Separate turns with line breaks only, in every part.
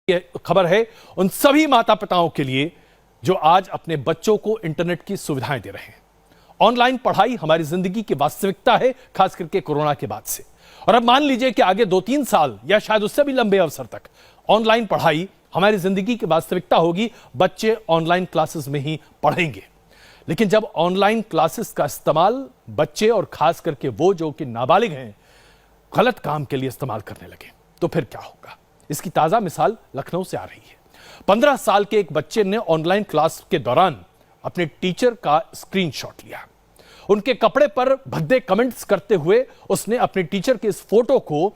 ये खबर है उन सभी माता पिताओं के लिए जो आज अपने बच्चों को इंटरनेट की सुविधाएं दे रहे हैं। ऑनलाइन पढ़ाई हमारी जिंदगी की वास्तविकता है, खास करके कोरोना के बाद से। और अब मान लीजिए कि आगे 2-3 साल या शायद उससे भी लंबे अवसर तक ऑनलाइन पढ़ाई हमारी जिंदगी की वास्तविकता होगी। बच्चे ऑनलाइन क्लासेस में ही पढ़ेंगे। लेकिन जब ऑनलाइन क्लासेस का इस्तेमाल बच्चे और खास करके वो जो कि नाबालिग हैं गलत काम के लिए इस्तेमाल करने लगे तो फिर क्या होगा? इसकी ताजा मिसाल लखनऊ से आ रही है। 15 साल के एक बच्चे ने ऑनलाइन क्लास के दौरान अपने टीचर का स्क्रीनशॉट लिया। उनके कपड़े पर भद्दे कमेंट्स करते हुए उसने अपने टीचर के इस फोटो को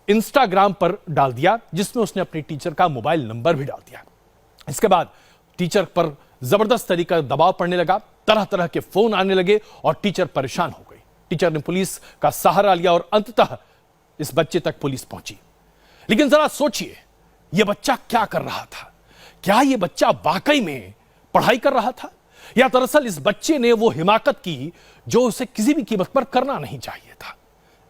इंस्टाग्राम पर डाल दिया, जिसमें उसने अपने टीचर का मोबाइल नंबर भी डाल दिया। इसके बाद टीचर पर जबरदस्त तरीका दबाव पड़ने लगा, तरह तरह के फोन आने लगे और टीचर परेशान हो गई। टीचर ने पुलिस का सहारा लिया और अंततः इस बच्चे तक पुलिस पहुंची। लेकिन जरा सोचिए, यह बच्चा क्या कर रहा था? क्या यह बच्चा वाकई में पढ़ाई कर रहा था, या दरअसल इस बच्चे ने वो हिमाकत की जो उसे किसी भी कीमत पर करना नहीं चाहिए था?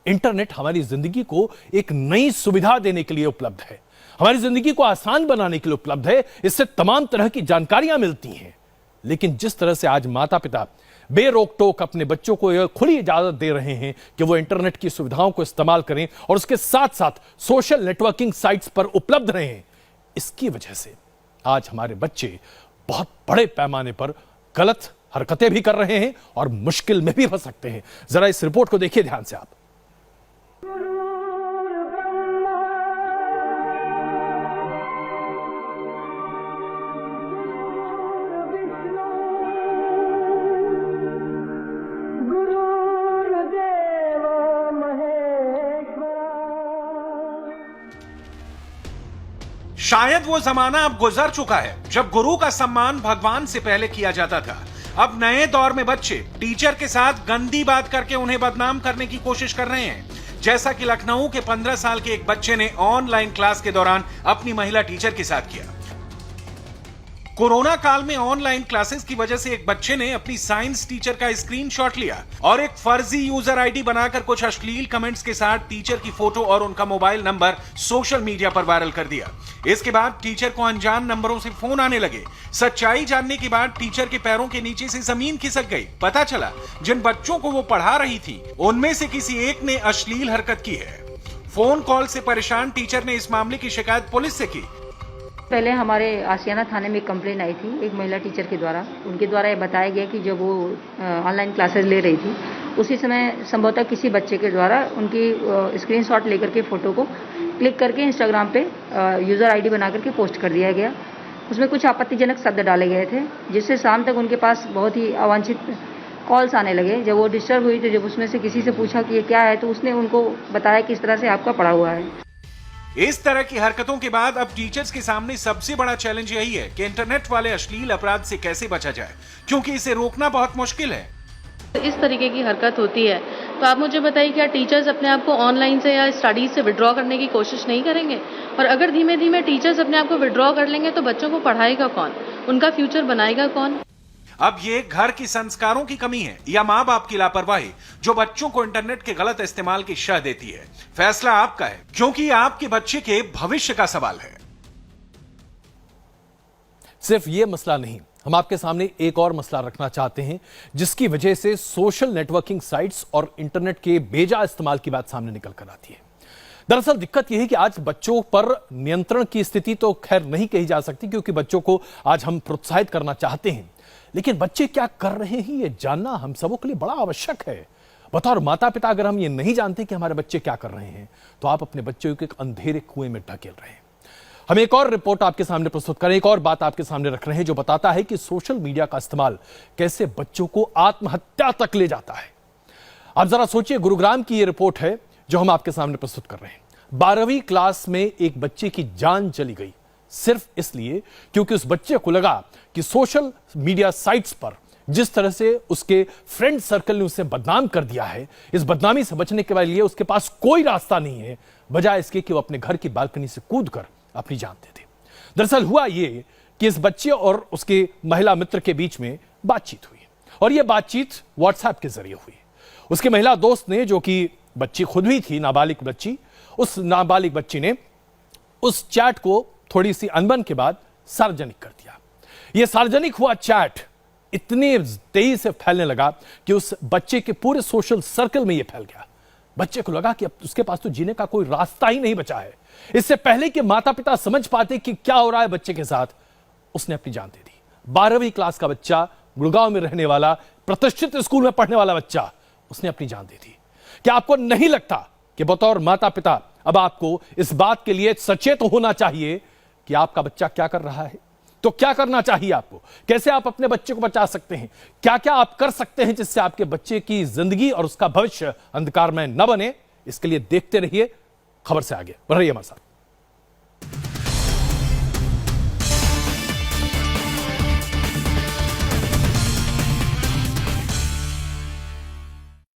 इंटरनेट हमारी जिंदगी को एक नई सुविधा देने के लिए उपलब्ध है, हमारी जिंदगी को आसान बनाने के लिए उपलब्ध है। इससे तमाम तरह की जानकारियां मिलती हैं। लेकिन जिस तरह से आज माता पिता बेरोक टोक अपने बच्चों को यह खुली इजाजत दे रहे हैं कि वो इंटरनेट की सुविधाओं को इस्तेमाल करें और उसके साथ साथ सोशल नेटवर्किंग साइट्स पर उपलब्ध रहें, इसकी वजह से आज हमारे बच्चे बहुत बड़े पैमाने पर गलत हरकतें भी कर रहे हैं और मुश्किल में भी फंस सकते हैं। जरा इस रिपोर्ट को देखिए ध्यान से आप।
शायद वो जमाना अब गुजर चुका है जब गुरु का सम्मान भगवान से पहले किया जाता था। अब नए दौर में बच्चे टीचर के साथ गंदी बात करके उन्हें बदनाम करने की कोशिश कर रहे हैं, जैसा कि लखनऊ के 15 साल के एक बच्चे ने ऑनलाइन क्लास के दौरान अपनी महिला टीचर के साथ किया। कोरोना काल में ऑनलाइन क्लासेस की वजह से एक बच्चे ने अपनी साइंस टीचर का स्क्रीनशॉट लिया और एक फर्जी यूजर आईडी बनाकर कुछ अश्लील कमेंट्स के साथ टीचर की फोटो और उनका मोबाइल नंबर सोशल मीडिया पर वायरल कर दिया। इसके बाद टीचर को अनजान नंबरों से फोन आने लगे। सच्चाई जानने के बाद टीचर के पैरों के नीचे से जमीन खिसक गई। पता चला जिन बच्चों को वो पढ़ा रही थी उनमें से किसी एक ने अश्लील हरकत की है। फोन कॉल से परेशान टीचर ने इस मामले की शिकायत पुलिस से की।
पहले हमारे आशियाना थाने में एक कंप्लेन आई थी एक महिला टीचर के द्वारा। उनके द्वारा ये बताया गया कि जब वो ऑनलाइन क्लासेस ले रही थी उसी समय संभवतः किसी बच्चे के द्वारा उनकी स्क्रीनशॉट लेकर के फ़ोटो को क्लिक करके इंस्टाग्राम पे यूज़र आईडी बना करके पोस्ट कर दिया गया। उसमें कुछ आपत्तिजनक शब्द डाले गए थे, जिससे शाम तक उनके पास बहुत ही अवांछित कॉल्स आने लगे। जब वो डिस्टर्ब हुई तो जब उसमें से किसी से पूछा कि ये क्या है, तो उसने उनको बताया कि इस तरह से आपका पड़ा हुआ है।
इस तरह की हरकतों के बाद अब टीचर्स के सामने सबसे बड़ा चैलेंज यही है कि इंटरनेट वाले अश्लील अपराध से कैसे बचा जाए, क्योंकि इसे रोकना बहुत मुश्किल है।
इस तरीके की हरकत होती है तो आप मुझे बताइए, क्या टीचर्स अपने आप को ऑनलाइन से या स्टडीज से विड्रॉ करने की कोशिश नहीं करेंगे? और अगर धीमे धीमे टीचर्स अपने आप को विड्रॉ कर लेंगे तो बच्चों को पढ़ाएगा कौन, उनका फ्यूचर बनाएगा कौन?
अब ये घर की संस्कारों की कमी है या माँ बाप की लापरवाही जो बच्चों को इंटरनेट के गलत इस्तेमाल की शह देती है? फैसला आपका है, क्योंकि आपके बच्चे के भविष्य का सवाल है।
सिर्फ ये मसला नहीं, हम आपके सामने एक और मसला रखना चाहते हैं जिसकी वजह से सोशल नेटवर्किंग साइट्स और इंटरनेट के बेजा इस्तेमाल की बात सामने निकल कर आती है। दरअसल दिक्कत यह है कि आज बच्चों पर नियंत्रण की स्थिति तो खैर नहीं कही जा सकती, क्योंकि बच्चों को आज हम प्रोत्साहित करना चाहते हैं, लेकिन बच्चे क्या कर रहे हैं ये जानना हम सबों के लिए बड़ा आवश्यक है। बतौर माता पिता अगर हम ये नहीं जानते कि हमारे बच्चे क्या कर रहे हैं तो आप अपने बच्चों को एक अंधेरे कुएं में ढकेल रहे हैं। हम एक और रिपोर्ट आपके सामने प्रस्तुत करें, एक और बात आपके सामने रख रहे हैं जो बताता है कि सोशल मीडिया का इस्तेमाल कैसे बच्चों को आत्महत्या तक ले जाता है। आप जरा सोचिए, गुरुग्राम की यह रिपोर्ट है जो हम आपके सामने प्रस्तुत कर रहे हैं। 12वीं क्लास में एक बच्चे की जान चली गई सिर्फ इसलिए क्योंकि उस बच्चे को लगा कि सोशल मीडिया साइट्स पर जिस तरह से उसके फ्रेंड सर्कल ने उसे बदनाम कर दिया है, इस बदनामी से बचने के लिए उसके पास कोई रास्ता नहीं है बजाय इसके कि वो अपने घर की बालकनी से कूदकर अपनी जान दे दे। दरअसल हुआ ये कि इस बच्चे और उसके महिला मित्र के बीच में बातचीत हुई और यह बातचीत व्हाट्सएप के जरिए हुई। उसकी महिला दोस्त ने, जो कि बच्ची खुद भी थी, नाबालिग बच्ची, उस नाबालिग बच्ची ने उस चैट को थोड़ी सी अनबन के बाद सार्वजनिक कर दिया। यह सार्वजनिक हुआ चैट इतने तेजी से फैलने लगा कि उस बच्चे के पूरे सोशल सर्कल में यह फैल गया। बच्चे को लगा कि अब उसके पास तो जीने का कोई रास्ता ही नहीं बचा है। इससे पहले कि माता पिता समझ पाते कि क्या हो रहा है बच्चे के साथ, उसने अपनी जान दे दी। 12वीं क्लास का बच्चा, गुड़गांव में रहने वाला, प्रतिष्ठित स्कूल में पढ़ने वाला बच्चा, उसने अपनी जान दे दी। क्या आपको नहीं लगता कि बतौर माता पिता अब आपको इस बात के लिए सचेत होना चाहिए कि आपका बच्चा क्या कर रहा है? तो क्या करना चाहिए आपको? कैसे आप अपने बच्चे को बचा सकते हैं? क्या क्या आप कर सकते हैं जिससे आपके बच्चे की जिंदगी और उसका भविष्य अंधकार में न बने? इसके लिए देखते रहिए खबर से आगे बढ़ रही है हमारे साथ।